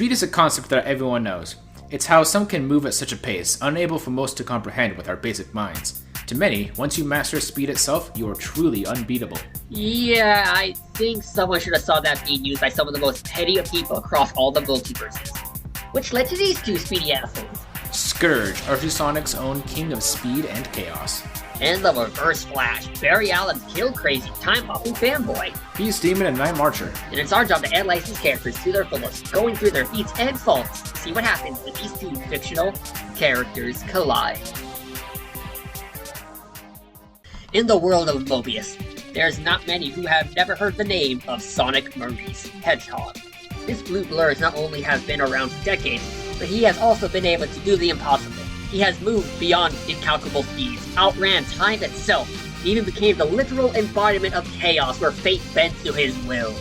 Speed is a concept that everyone knows. It's how some can move at such a pace, unable for most to comprehend with our basic minds. To many, once you master speed itself, you are truly unbeatable. Yeah, I think someone should have saw that being used by some of the most petty of people across all the multiverses. Which led to these two speedy assholes. Scourge, Archie Sonic's own king of speed and chaos. And the Reverse Flash, Barry Allen's kill-crazy, time-hopping fanboy. Peace Demon and Night Marcher. And it's our job to analyze these characters to their fullest, going through their feats and faults, see what happens when these two fictional characters collide. In the world of Mobius, there's not many who have never heard the name of Sonic Maurice Hedgehog. This blue blur not only has been around for decades, but he has also been able to do the impossible. He has moved beyond incalculable speeds, outran time itself, and even became the literal embodiment of chaos where fate bends to his will.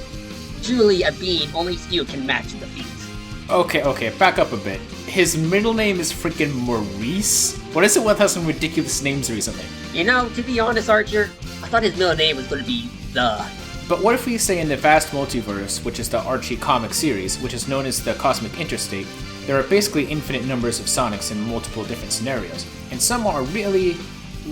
Truly a being only few can match in the feats. Okay, back up a bit. His middle name is freaking Maurice? What is it with us some ridiculous names recently? You know, to be honest, Archer, I thought his middle name was going to be The. But what if we say in the vast multiverse, which is the Archie comic series, which is known as the Cosmic Interstate, there are basically infinite numbers of Sonics in multiple different scenarios, and some are really,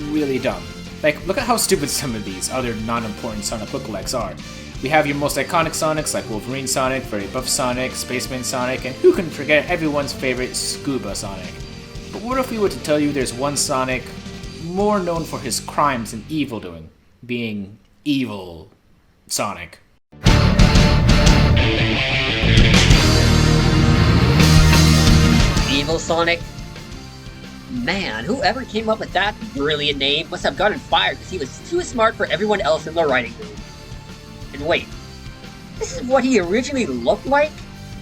really dumb. Like, look at how stupid some of these other non-important Sonic lookalikes are. We have your most iconic Sonics like Wolverine Sonic, Very Buff Sonic, Spaceman Sonic, and who can forget everyone's favorite Scuba Sonic. But what if we were to tell you there's one Sonic more known for his crimes and evil doing, being Evil Sonic? Evil Sonic? Man, whoever came up with that brilliant name must have gotten fired because he was too smart for everyone else in the writing room. And wait, this is what he originally looked like?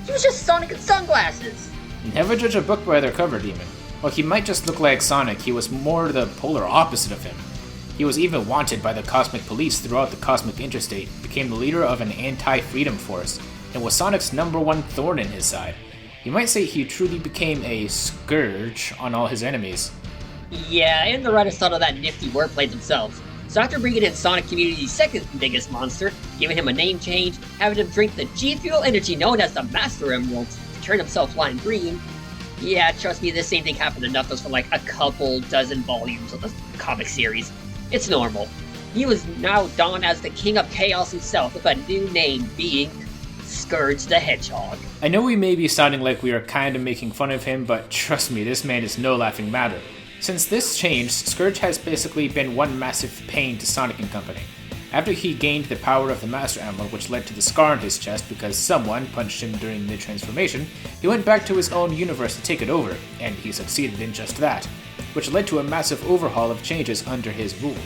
He was just Sonic in sunglasses! Never judge a book by their cover, Demon. While he might just look like Sonic, he was more the polar opposite of him. He was even wanted by the Cosmic Police throughout the Cosmic Interstate, became the leader of an anti-freedom force, and was Sonic's #1 thorn in his side. You might say he truly became a scourge on all his enemies. Yeah, and the writers thought of that nifty wordplay themselves. So after bringing in Sonic Community's second biggest monster, giving him a name change, having him drink the G-Fuel energy known as the Master Emeralds to turn himself lime green, yeah, trust me, this same thing happened enough for like a couple dozen volumes of the comic series. It's normal. He was now donned as the King of Chaos himself with a new name being Scourge the Hedgehog. I know we may be sounding like we are kind of making fun of him, but trust me, this man is no laughing matter. Since this change, Scourge has basically been one massive pain to Sonic and Company. After he gained the power of the Master Emerald, which led to the scar on his chest because someone punched him during the transformation, he went back to his own universe to take it over, and he succeeded in just that, which led to a massive overhaul of changes under his rule.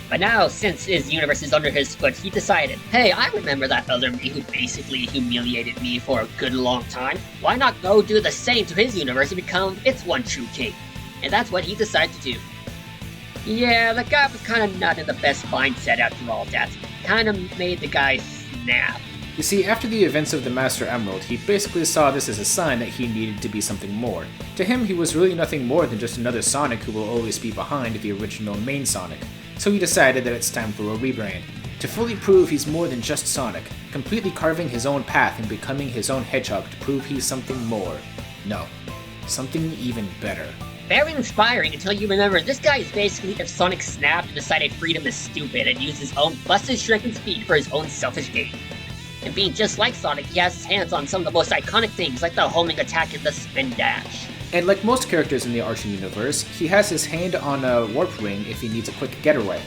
But now, since his universe is under his foot, he decided, hey, I remember that other me who basically humiliated me for a good long time. Why not go do the same to his universe and become its one true king? And that's what he decided to do. Yeah, the guy was kind of not in the best mindset after all that. Kind of made the guy snap. You see, after the events of the Master Emerald, he basically saw this as a sign that he needed to be something more. To him, he was really nothing more than just another Sonic who will always be behind the original main Sonic. So he decided that it's time for a rebrand, to fully prove he's more than just Sonic, completely carving his own path and becoming his own hedgehog to prove he's something more. No, something even better. Very inspiring until you remember this guy is basically if Sonic snapped and decided freedom is stupid and used his own busted strength and speed for his own selfish gain. And being just like Sonic, he has his hands on some of the most iconic things like the homing attack and the spin dash. And like most characters in the Archie universe, he has his hand on a warp ring if he needs a quick getaway.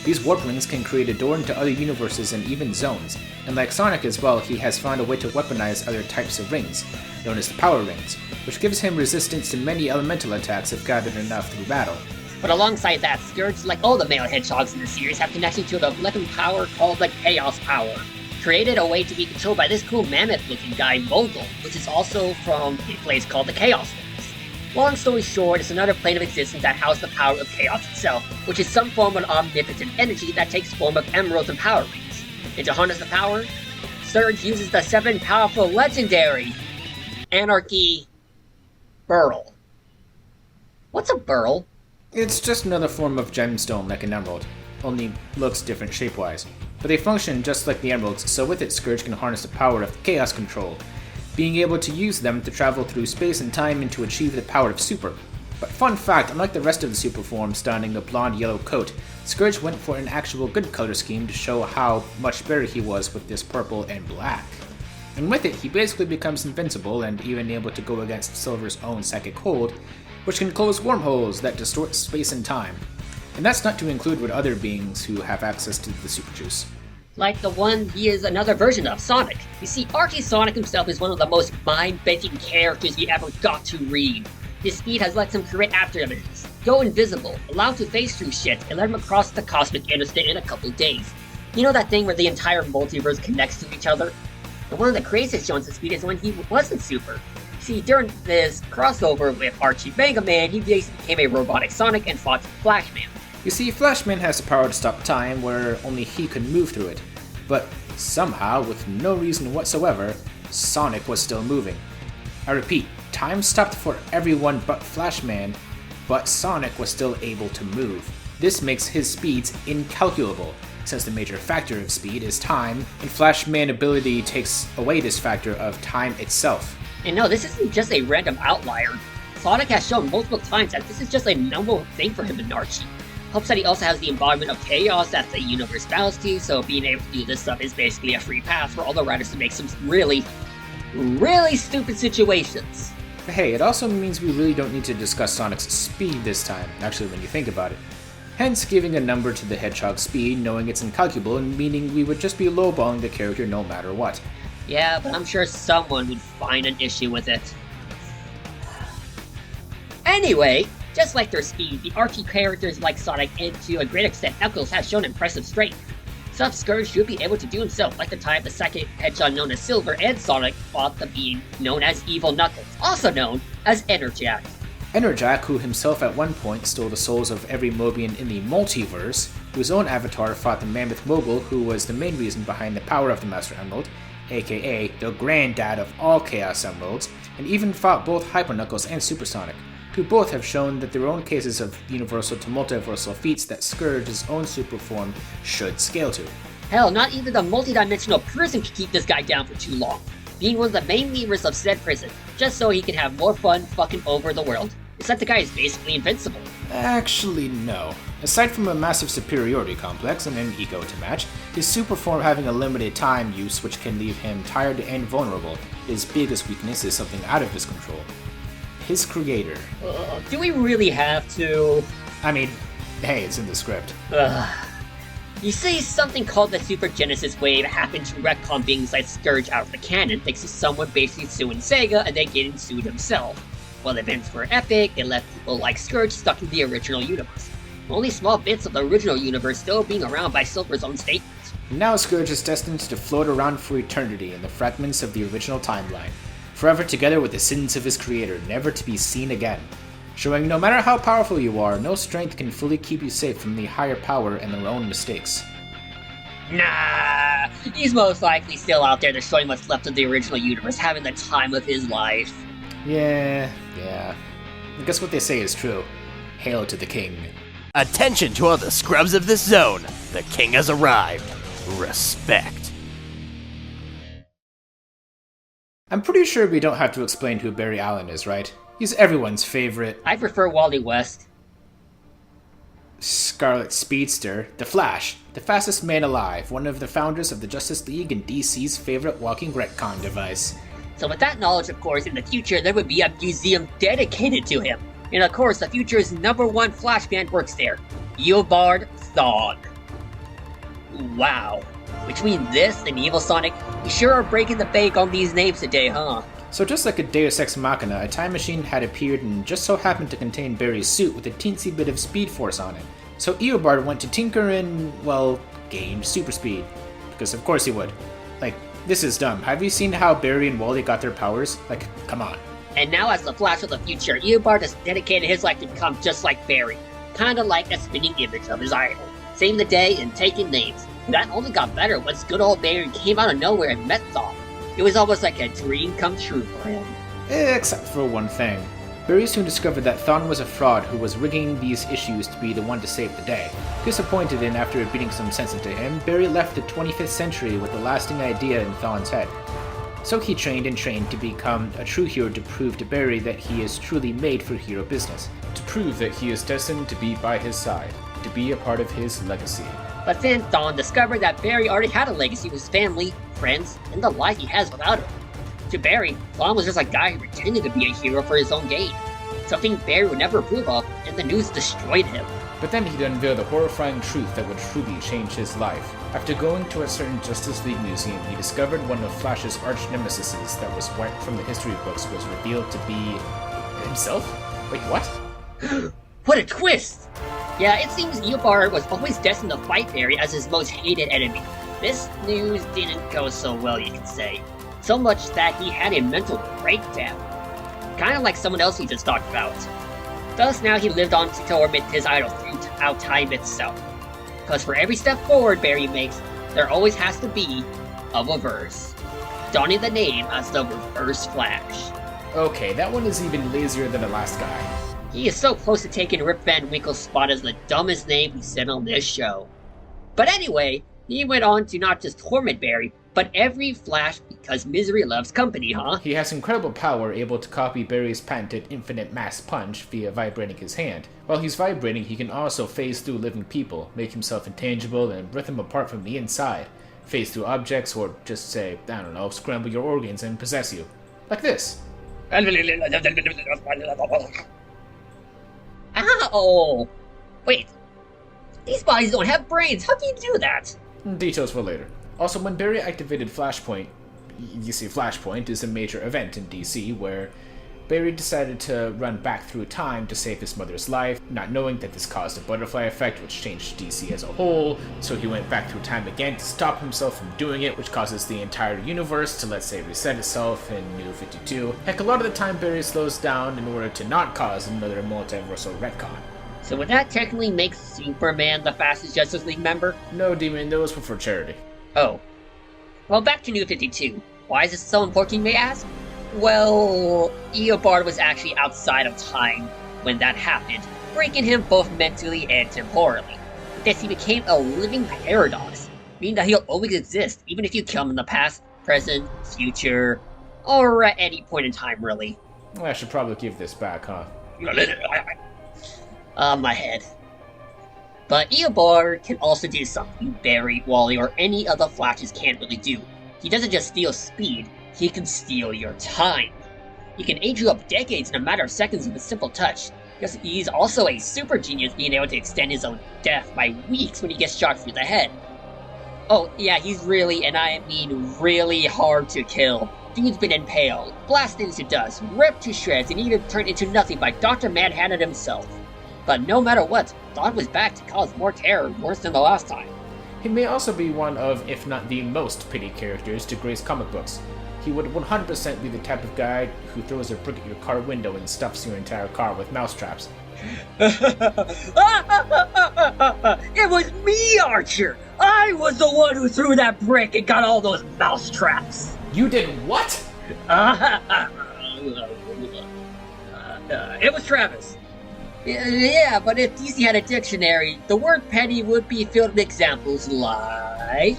These warp rings can create a door into other universes and even zones, and like Sonic as well, he has found a way to weaponize other types of rings, known as the power rings, which gives him resistance to many elemental attacks if gathered enough through battle. But alongside that, Scourge, like all the male hedgehogs in the series, have connection to the weapon power called the Chaos Power. Created a way to be controlled by this cool mammoth-looking guy, Mogul, which is also from a place called the Chaos Rings. Long story short, it's another plane of existence that houses the power of chaos itself, which is some form of omnipotent energy that takes form of emeralds and power rings. And to harness the power, Scourge uses the 7 powerful legendary Anarchy Burl. What's a burl? It's just another form of gemstone like an emerald, only looks different shape-wise. But they function just like the emeralds, so with it Scourge can harness the power of chaos control. being able to use them to travel through space and time and to achieve the power of super. But fun fact, unlike the rest of the super forms donning a blonde-yellow coat, Scourge went for an actual good color scheme to show how much better he was with this purple and black. And with it, he basically becomes invincible and even able to go against Silver's own psychic hold, which can close wormholes that distort space and time. And that's not to include with other beings who have access to the super juice. Like the one he is another version of, Sonic. You see, Archie Sonic himself is one of the most mind-bending characters you ever got to read. His speed has lets him create afterlimits, go invisible, allow him to phase through shit, and let him across the cosmic interstate in a couple days. You know that thing where the entire multiverse connects to each other? And one of the craziest shows of speed is when he wasn't super. See, during this crossover with Archie Mega Man, he basically became a robotic Sonic and fought Flashman. You see, Flashman has the power to stop time where only he can move through it. But somehow, with no reason whatsoever, Sonic was still moving. I repeat, time stopped for everyone but Flashman, but Sonic was still able to move. This makes his speeds incalculable, since the major factor of speed is time, and Flashman's ability takes away this factor of time itself. And no, this isn't just a random outlier. Sonic has shown multiple times that this is just a normal thing for him in Archie. Helps that he also has the embodiment of chaos that the universe bows to, so being able to do this stuff is basically a free pass for all the writers to make some really stupid situations. But hey, it also means we really don't need to discuss Sonic's speed this time, actually when you think about it. Hence giving a number to the Hedgehog's speed, knowing it's incalculable, and meaning we would just be lowballing the character no matter what. Yeah, but I'm sure someone would find an issue with it. Anyway, just like their speed, the Archie characters like Sonic and to a great extent Knuckles have shown impressive strength. Such Scourge should be able to do himself, like the time the second Hedgehog known as Silver and Sonic fought the being known as Evil Knuckles, also known as Enerjack. Enerjack, who himself at one point stole the souls of every Mobian in the multiverse, whose own avatar fought the Mammoth Mogul, who was the main reason behind the power of the Master Emerald, aka the granddad of all Chaos Emeralds, and even fought both Hyper Knuckles and Super Sonic, who both have shown that their own cases of universal to multiversal feats that Scourge's own super form should scale to. Hell, not even the multidimensional prison could keep this guy down for too long, being one of the main levers of said prison, just so he can have more fun fucking over the world. Except the guy is basically invincible. Actually, no. Aside from a massive superiority complex and an ego to match, his super form having a limited time use which can leave him tired and vulnerable, his biggest weakness is something out of his control. His creator. Do we really have to? I mean, hey, it's in the script. You see, something called the Super Genesis Wave happened to retcon beings like Scourge out of the canon, thanks to someone basically suing Sega and then getting sued himself. While the events were epic, it left people like Scourge stuck in the original universe. Only small bits of the original universe still being around by Silver's own statements. Now Scourge is destined to float around for eternity in the fragments of the original timeline, forever together with the sins of his creator, never to be seen again. Showing no matter how powerful you are, no strength can fully keep you safe from the higher power and their own mistakes. Nah, he's most likely still out there destroying what's left of the original universe, having the time of his life. Yeah. I guess what they say is true. Hail to the king. Attention to all the scrubs of this zone. The king has arrived. Respect. I'm pretty sure we don't have to explain who Barry Allen is, right? He's everyone's favorite. I prefer Wally West. Scarlet Speedster, The Flash, the fastest man alive, one of the founders of the Justice League and DC's favorite walking retcon device. So with that knowledge, of course, in the future there would be a museum dedicated to him. And of course, the future's #1 Flash band works there. Eobard Thawne. Wow. Between this and Evil Sonic, we sure are breaking the bank on these names today, huh? So just like a Deus Ex Machina, a time machine had appeared and just so happened to contain Barry's suit with a teensy bit of speed force on it. So Eobard went to tinker and, well, gained super speed. Because of course he would. Like, this is dumb. Have you seen how Barry and Wally got their powers? Like, come on. And now as the Flash of the future, Eobard has dedicated his life to become just like Barry. Kinda like a spinning image of his idol. Saving the day and taking names. That only got better once good old Barry came out of nowhere and met Thawne. It was almost like a dream come true for him. Except for one thing. Barry soon discovered that Thawne was a fraud who was rigging these issues to be the one to save the day. Disappointed and after beating some sense into him, Barry left the 25th century with a lasting idea in Thawne's head. So he trained and trained to become a true hero to prove to Barry that he is truly made for hero business. To prove that he is destined to be by his side, to be a part of his legacy. But then Thawne discovered that Barry already had a legacy with his family, friends, and the life he has without him. To Barry, Thawne was just a guy who pretended to be a hero for his own gain. Something Barry would never approve of, and the news destroyed him. But then he'd unveil the horrifying truth that would truly change his life. After going to a certain Justice League museum, he discovered one of Flash's arch nemesis that was wiped from the history books was revealed to be himself? Wait, what? What a twist! Yeah, it seems Eobard was always destined to fight Barry as his most hated enemy. This news didn't go so well, you could say. So much that he had a mental breakdown. Kinda like someone else we just talked about. Thus now he lived on to torment his idol throughout time itself. Because for every step forward Barry makes, there always has to be a reverse. Donning the name as the Reverse Flash. Okay, that one is even lazier than the last guy. He is so close to taking Rip Van Winkle's spot as the dumbest name he said on this show. But anyway, he went on to not just torment Barry, but every Flash because misery loves company, huh? He has incredible power, able to copy Barry's patented infinite mass punch via vibrating his hand. While he's vibrating, he can also phase through living people, make himself intangible, and rip them apart from the inside. Phase through objects, or just say, I don't know, scramble your organs and possess you. Like this. Ow! Wait, these bodies don't have brains, how do you do that? Details for later. Also, when Barry activated Flashpoint, you see Flashpoint is a major event in DC where Barry decided to run back through time to save his mother's life, not knowing that this caused a butterfly effect which changed DC as a whole, so he went back through time again to stop himself from doing it, which causes the entire universe to, let's say, reset itself in New 52. Heck, a lot of the time Barry slows down in order to not cause another multiversal retcon. So would that technically make Superman the fastest Justice League member? No, Demon, those were for charity. Oh. Well, back to New 52. Why is this so important, you may ask? Well, Eobard was actually outside of time when that happened, breaking him both mentally and temporally. Thus, he became a living paradox, meaning that he'll always exist, even if you kill him in the past, present, future, or at any point in time, really. I should probably give this back, huh? My head. But Eobard can also do something Barry, Wally, or any other Flashes can't really do. He doesn't just steal speed, he can steal your time. He can age you up decades in a matter of seconds with a simple touch. Because he's also a super genius, being able to extend his own death by weeks when he gets shot through the head. Oh, yeah, he's really, and I mean really hard to kill. Dude's been impaled, blasted into dust, ripped to shreds, and even turned into nothing by Dr. Manhattan himself. But no matter what, Thawne was back to cause more terror, worse than the last time. He may also be one of, if not the most pitied characters to grace comic books. He would 100% be the type of guy who throws a brick at your car window and stuffs your entire car with mousetraps. It was me, Archer! I was the one who threw that brick and got all those mousetraps! You did what? It was Travis. Yeah, but if DC had a dictionary, the word petty would be filled with examples like...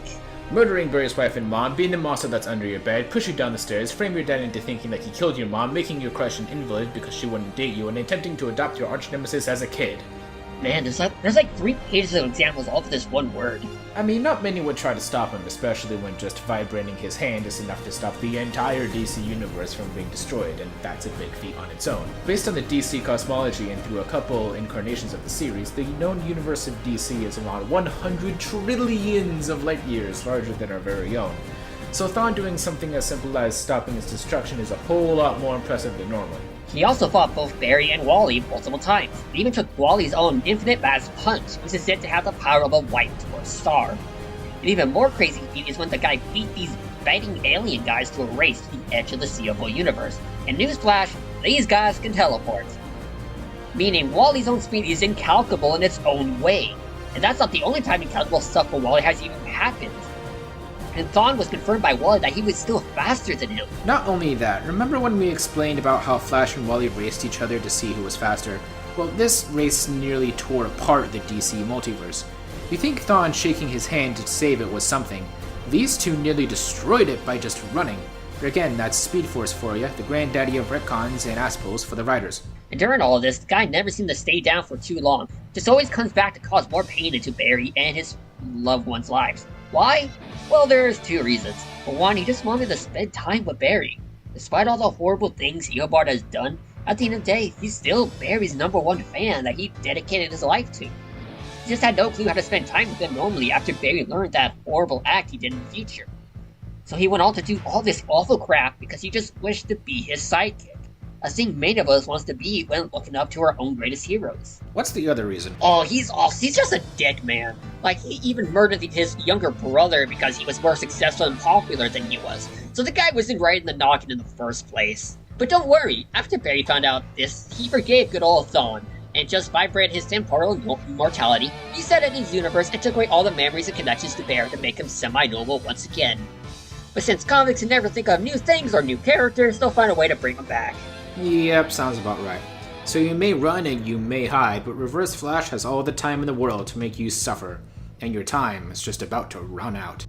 Murdering Barry's wife and mom, being the monster that's under your bed, push you down the stairs, frame your dad into thinking that he killed your mom, making your crush an invalid because she wouldn't date you, and attempting to adopt your arch-nemesis as a kid. Man, there's like 3 pages of examples all for this one word. I mean, not many would try to stop him, especially when just vibrating his hand is enough to stop the entire DC universe from being destroyed, and that's a big feat on its own. Based on the DC cosmology and through a couple incarnations of the series, the known universe of DC is around 100 trillions of light years larger than our very own. So Thawne doing something as simple as stopping its destruction is a whole lot more impressive than normal. He also fought both Barry and Wally multiple times. He even took Wally's own infinite mass punch, which is said to have the power of a white dwarf star. An even more crazy feat is when the guy beat these fighting alien guys to a race to the edge of the seeable universe. And newsflash, these guys can teleport. Meaning Wally's own speed is incalculable in its own way. And that's not the only time incalculable stuff for Wally has even happened. And Thawne was confirmed by Wally that he was still faster than him. Not only that, remember when we explained about how Flash and Wally raced each other to see who was faster? Well, this race nearly tore apart the DC multiverse. You think Thawne shaking his hand to save it was something. These two nearly destroyed it by just running. But again, that's Speed Force for you, the granddaddy of retcons and aspos for the writers. And during all of this, the guy never seemed to stay down for too long. Just always comes back to cause more pain into Barry and his loved ones' lives. Why? Well, there's two reasons. For one, he just wanted to spend time with Barry. Despite all the horrible things Eobard has done, at the end of the day, he's still Barry's #1 fan that he dedicated his life to. He just had no clue how to spend time with him normally after Barry learned that horrible act he did in the future. So he went on to do all this awful crap because he just wished to be his sidekick. A thing many of us wants to be when looking up to our own greatest heroes. What's the other reason? Oh, he's just a dick, man. Like, he even murdered his younger brother because he was more successful and popular than he was. So the guy wasn't right in the noggin in the first place. But don't worry, after Barry found out this, he forgave good old Thawne, and just vibrated his temporal immortality, reset in his universe, and took away all the memories and connections to Barry to make him semi-normal once again. But since comics can never think of new things or new characters, they'll find a way to bring them back. Yep, sounds about right. So you may run and you may hide, but Reverse Flash has all the time in the world to make you suffer, and your time is just about to run out.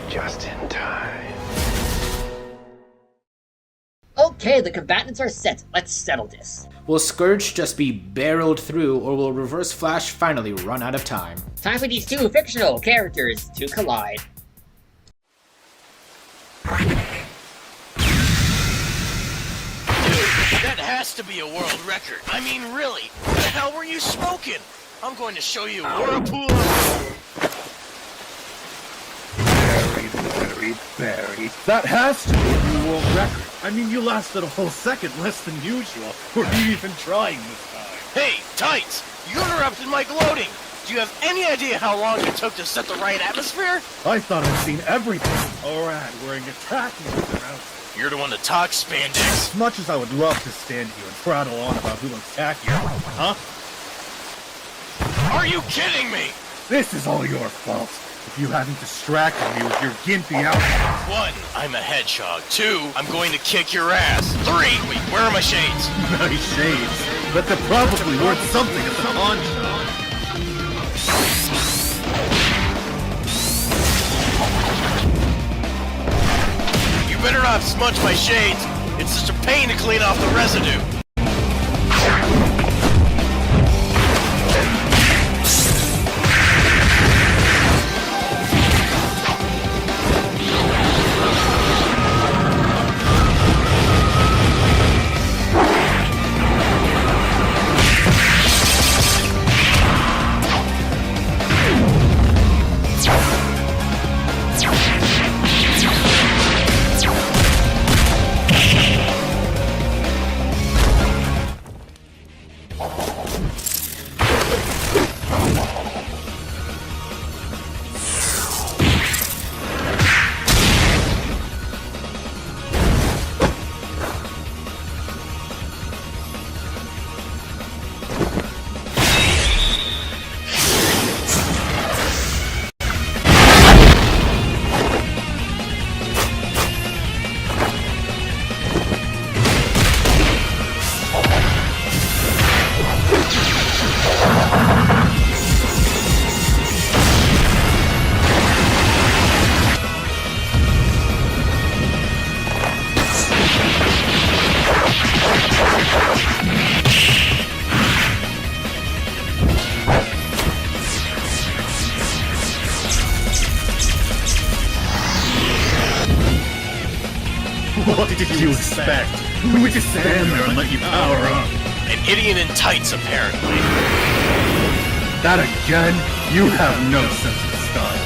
Just in time. Okay, the combatants are set. Let's settle this. Will Scourge just be barreled through, or will Reverse Flash finally run out of time? Time for these two fictional characters to collide. That has to be a world record. I mean, really, what the hell were you smoking? I'm going to show you a whirlpool. Barry. That has to be a new world record. I mean, you lasted a whole second less than usual. Were you even trying this time? Hey, Tights! You interrupted my gloating! Do you have any idea how long it took to set the right atmosphere? I thought I'd seen everything. Alright, wearing a tracking around. You're the one that talks, Spandex. As much as I would love to stand here and prattle on about who looks tackier, huh? Are you kidding me? This is all your fault. If you hadn't distracted me with your gimpy outfit. 1, I'm a hedgehog. 2, I'm going to kick your ass. 3, wait, where are my shades? Nice shades. But they're probably worth something at the pawn shop. You better not smudge my shades. It's such a pain to clean off the residue. What did you expect? Who would just stand there and let you power up? An idiot in tights, apparently. That again? You have no sense of style.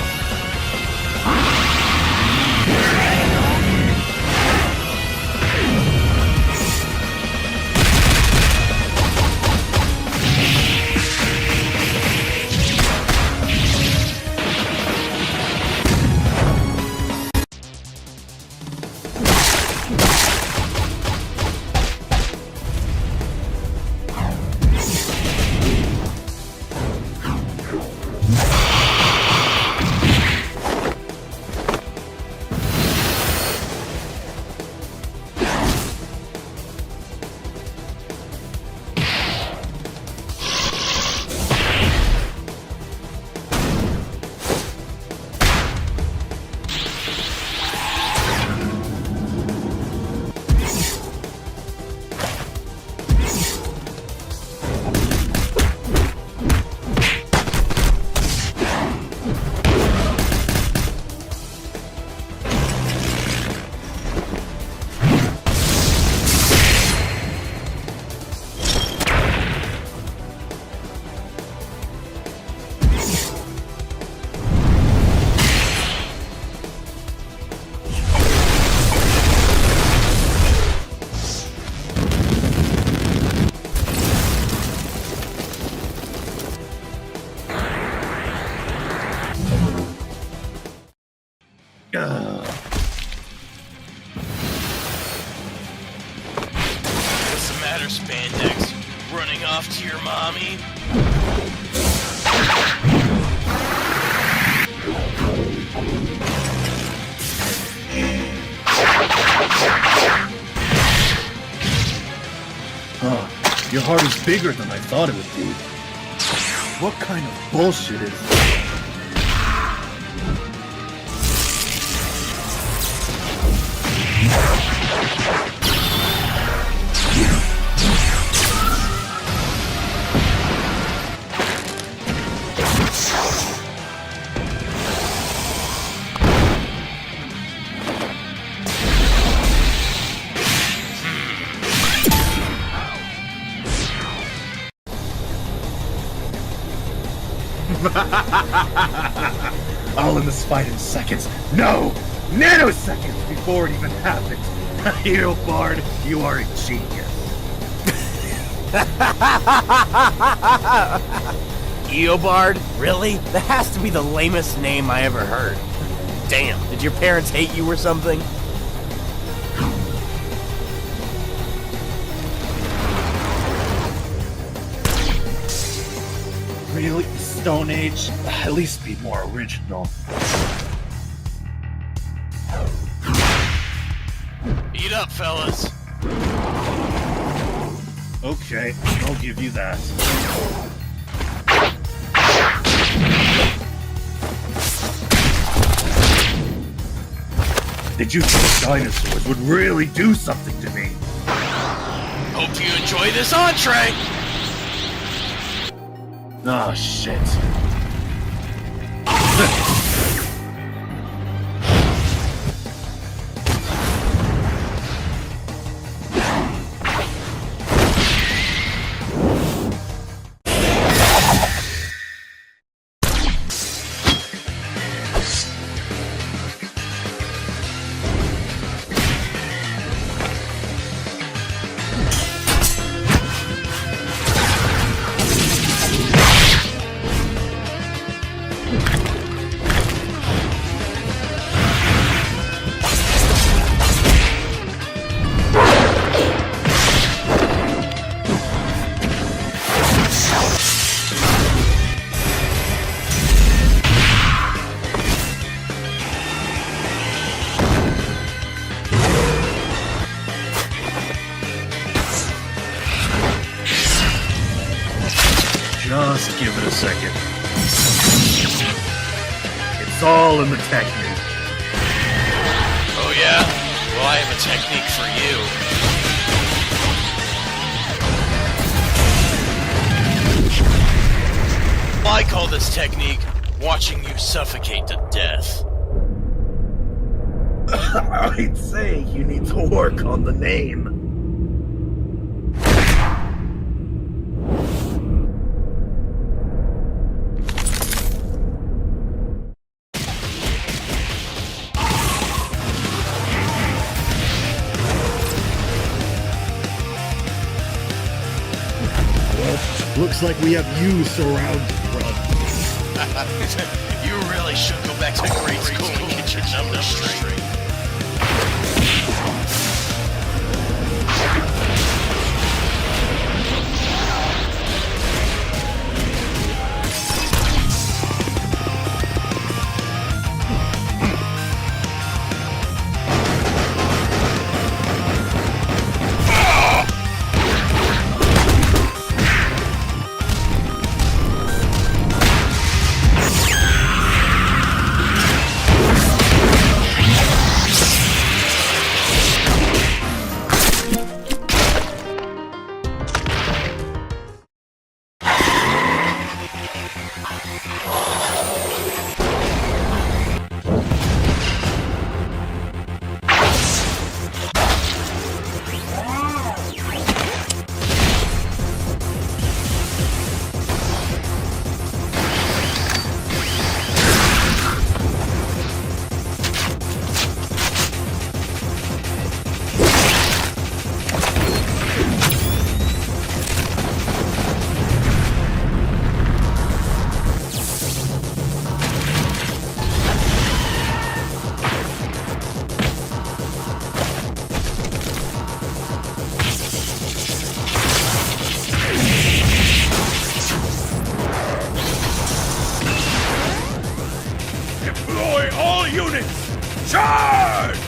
your heart is bigger than I thought it would be. What kind of bullshit is this? All in this fight in seconds. No! Nanoseconds before it even happens. Eobard, you are a genius. Eobard? Really? That has to be the lamest name I ever heard. Damn, did your parents hate you or something? Really? Stone Age? At least be more original. Eat up, fellas. Okay, I'll give you that. Did you think dinosaurs would really do something to me? Hope you enjoy this entree. Ah, shit. Just give it a second. It's all in the technique. Oh yeah? Well, I have a technique for you. I call this technique watching you suffocate to death. I'd say you need to work on the name. Looks like we have you surrounded, brother. You really should go back to grade school and get your numbers straight. Charge!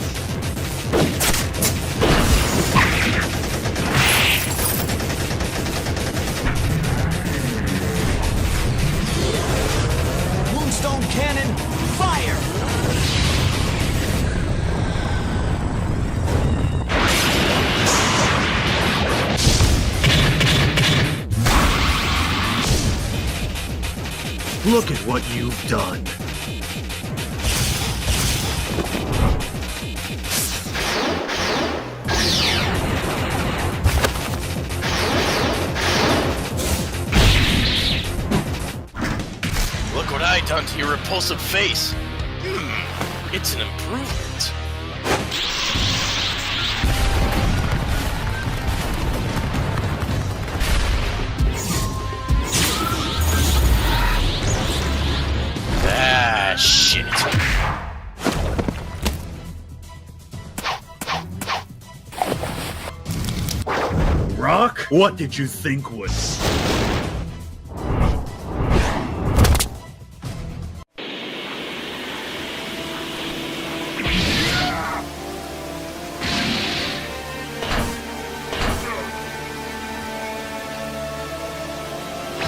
Look at what you've done. Look what I done to your repulsive face. It's an improvement. Ah, shit. Rock? What did you think was...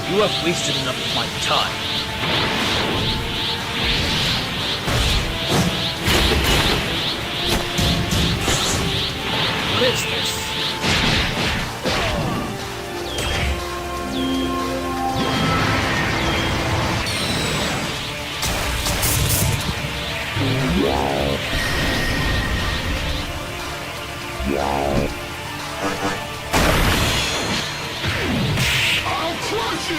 You have wasted enough of my time. What is this? I'll crush you!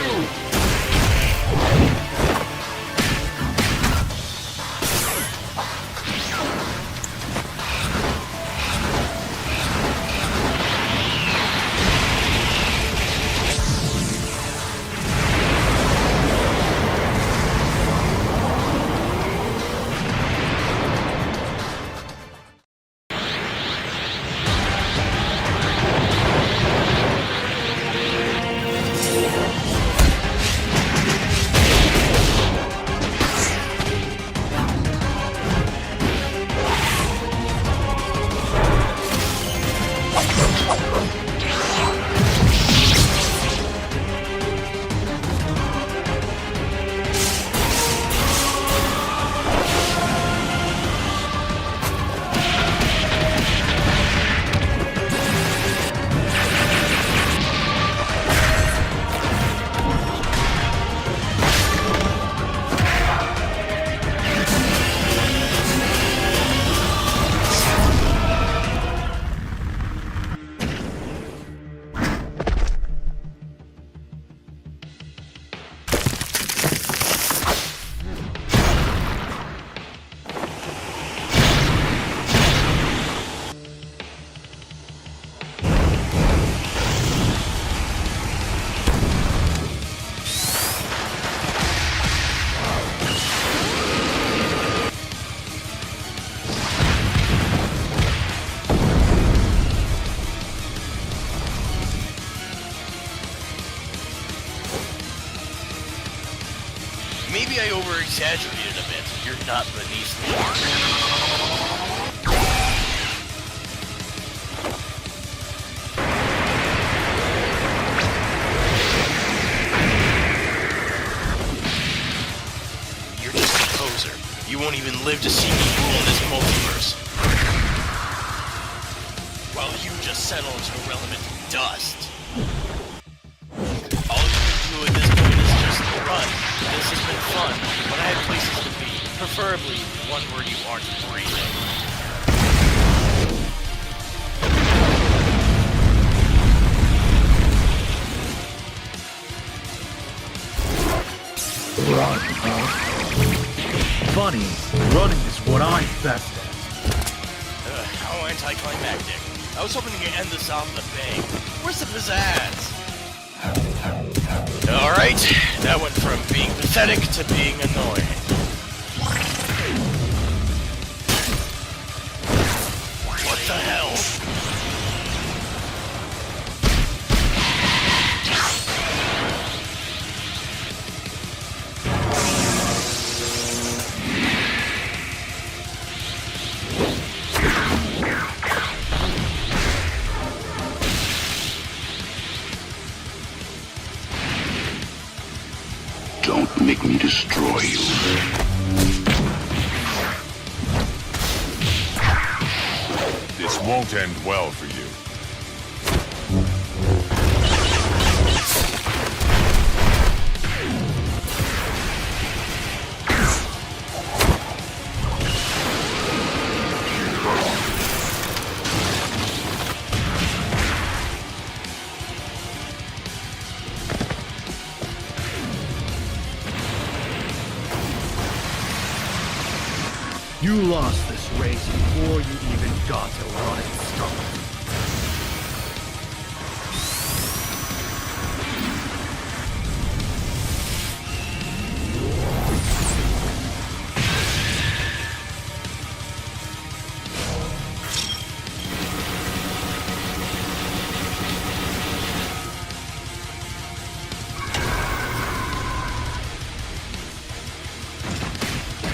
Maybe I over-exaggerated a bit. You're not beneath me. You're just a poser. You won't even live to see me rule this multiverse. While you just settle into irrelevant dust. All you can do at this point is just run. This has been fun, but I have places to be. Preferably one where you aren't breathing. Run, huh? Funny, running is what I'm best at. How anticlimactic. I was hoping to end this on the bang. Where's the pizzazz? Alright, that went from being pathetic to being annoying. What the hell? Don't make me destroy you. This won't end well for you. You lost this race before you even got to run it start.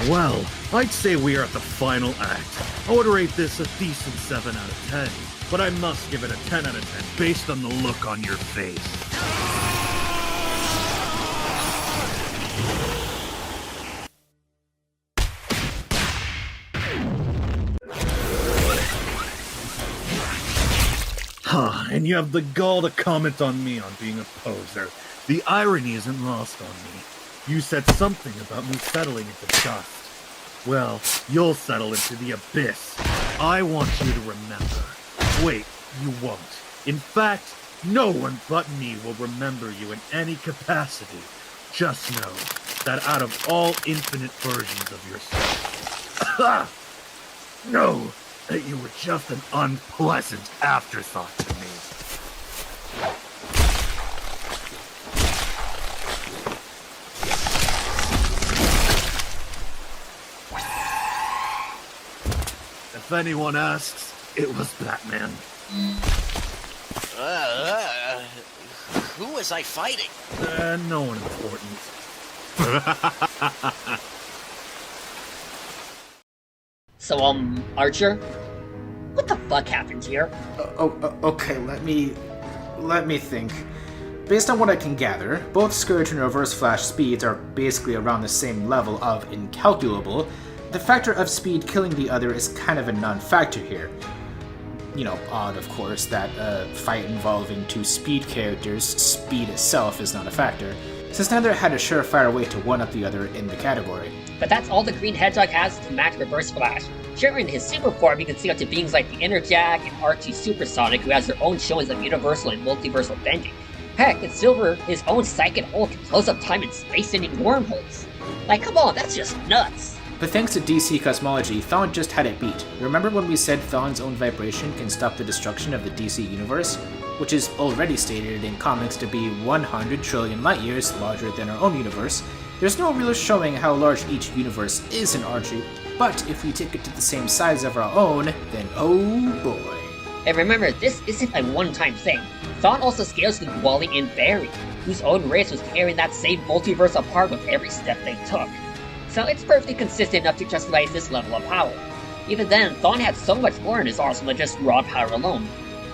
Well, I'd say we are at the final act. I would rate this a decent 7 out of 10, but I must give it a 10 out of 10 based on the look on your face. Huh, and you have the gall to comment on me on being a poser. The irony isn't lost on me. You said something about me settling into dust. Well, you'll settle into the abyss. I want you to remember. Wait, you won't. In fact, no one but me will remember you in any capacity. Just know that out of all infinite versions of yourself, know that you were just an unpleasant afterthought to me. If anyone asks, it was Batman. Who was I fighting? No one important. So, Archer? What the fuck happened here? Okay, let me think. Based on what I can gather, both Scourge and Reverse Flash speeds are basically around the same level of incalculable. The factor of speed killing the other is kind of a non-factor here. You know, odd, of course, that a fight involving two speed characters, speed itself is not a factor, since neither had a surefire way to one-up the other in the category. But that's all the Green Hedgehog has to match Reverse Flash. Sure, in his super form, he can see up to beings like the Interjack and Archie Sonic, who has their own showings of universal and multiversal bending. Heck, in Silver, his own Psychic Hulk can close up time and space-ending wormholes. Like, come on, that's just nuts! But thanks to DC cosmology, Thawne just had it beat. Remember when we said Thawne's own vibration can stop the destruction of the DC universe? Which is already stated in comics to be 100 trillion light years larger than our own universe. There's no real showing how large each universe is in Archie, but if we take it to the same size of our own, then oh boy. And remember, this isn't a one-time thing. Thawne also scales with Wally and Barry, whose own race was tearing that same multiverse apart with every step they took. So it's perfectly consistent enough to justify this level of power. Even then, Thawne had so much more in his arsenal than just raw power alone.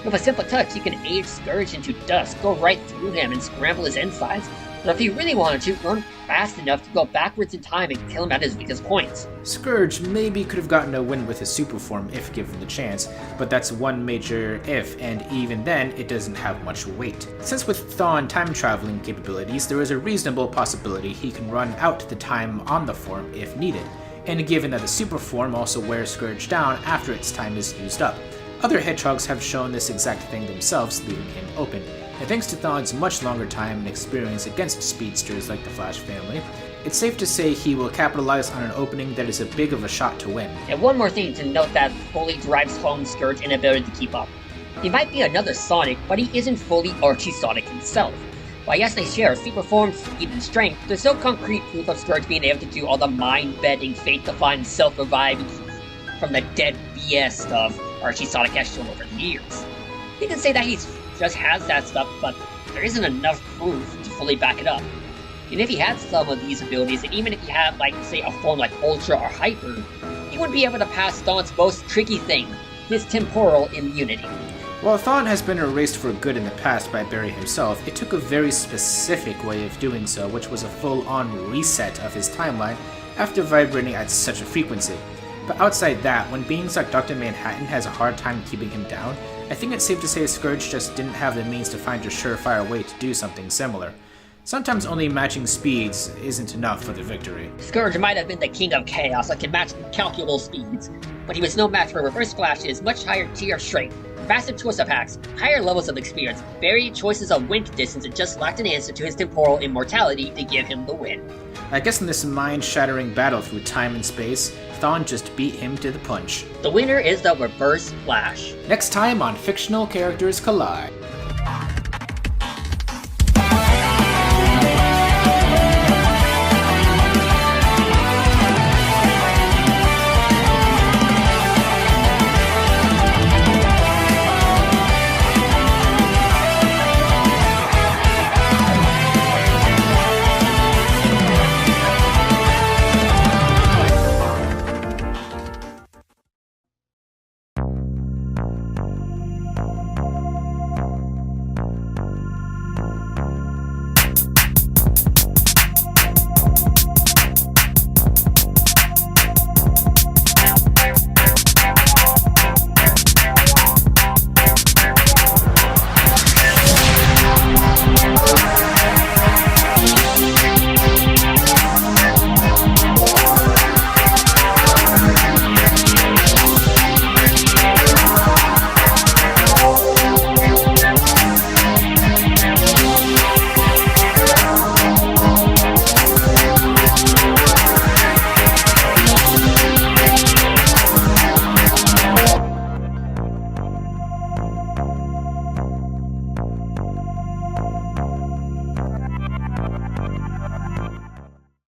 With a simple touch, he can age Scourge into dust, go right through him and scramble his insides, or if he really wanted to, run fast enough to go backwards in time and kill him at his weakest points. Scourge maybe could have gotten a win with his super form if given the chance, but that's one major if, and even then, it doesn't have much weight. Since with Thawne time-traveling capabilities, there is a reasonable possibility he can run out the time on the form if needed, and given that the super form also wears Scourge down after its time is used up. Other hedgehogs have shown this exact thing themselves, leaving him open. And thanks to Thawne's much longer time and experience against speedsters like the Flash family, it's safe to say he will capitalize on an opening that is a big of a shot to win. And one more thing to note that fully drives home Scourge's inability to keep up. He might be another Sonic, but he isn't fully Archie Sonic himself. While yes, they share super form, speed, and strength, there's no concrete proof of Scourge being able to do all the mind-bending, fate-defying, self-reviving from the dead BS stuff Archie Sonic has shown over the years. You can say that he just has that stuff, but there isn't enough proof to fully back it up. And if he had some of these abilities, and even if he had, like, say, a form like Ultra or Hyper, he wouldn't be able to pass Thawne's most tricky thing, his temporal immunity. While Thawne has been erased for good in the past by Barry himself, it took a very specific way of doing so, which was a full-on reset of his timeline after vibrating at such a frequency. But outside that, when beings like Dr. Manhattan has a hard time keeping him down, I think it's safe to say Scourge just didn't have the means to find a surefire way to do something similar. Sometimes only matching speeds isn't enough for the victory. Scourge might have been the king of chaos that can match incalculable speeds, but he was no match for Reverse Flash's much higher tier of strength, faster choice of hacks, higher levels of experience, varied choices of win conditions, and just lacked an answer to his temporal immortality to give him the win. I guess in this mind-shattering battle through time and space, Thawne just beat him to the punch. The winner is the Reverse Flash. Next time on Fictional Characters Collide.